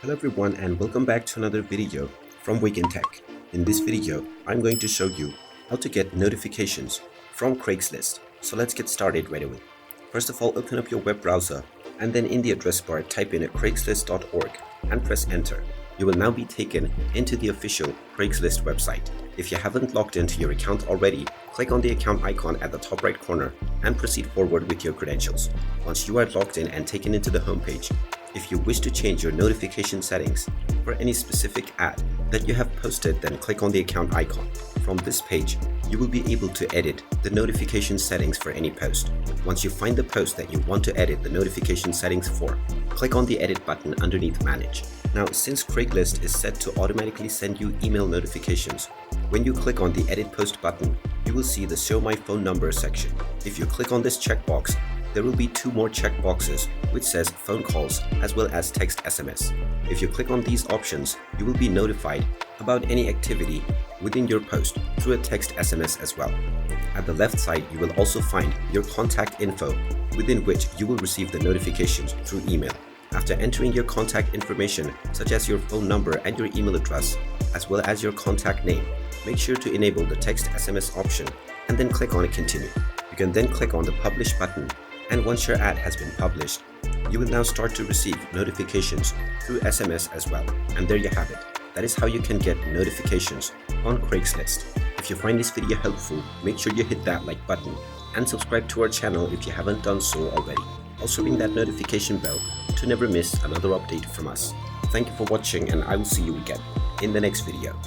Hello everyone and welcome back to another video from Wake&Tech. In this video, I'm going to show you how to get notifications from Craigslist. So let's get started right away. First of all, open up your web browser and then in the address bar type in craigslist.org and press enter. You will now be taken into the official Craigslist website. If you haven't logged into your account already, click on the account icon at the top right corner and proceed forward with your credentials. Once you are logged in and taken into the homepage, if you wish to change your notification settings for any specific ad that you have posted, then click on the account icon. From this page, you will be able to edit the notification settings for any post. Once you find the post that you want to edit the notification settings for, click on the edit button underneath Manage. Now, since Craigslist is set to automatically send you email notifications, when you click on the edit post button, you will see the show my phone number section. If you click on this checkbox, there will be two more checkboxes which says phone calls as well as text SMS. If you click on these options, you will be notified about any activity within your post through a text SMS as well. At the left side, you will also find your contact info, within which you will receive the notifications through email. After entering your contact information such as your phone number and your email address, as well as your contact name, make sure to enable the text SMS option and then click on Continue. You can then click on the Publish button, and once your ad has been published, you will now start to receive notifications through SMS as well. And there you have it. That is how you can get notifications on Craigslist. If you find this video helpful, make sure you hit that like button and subscribe to our channel if you haven't done so already. Also ring that notification bell to never miss another update from us. Thank you for watching and I will see you again in the next video.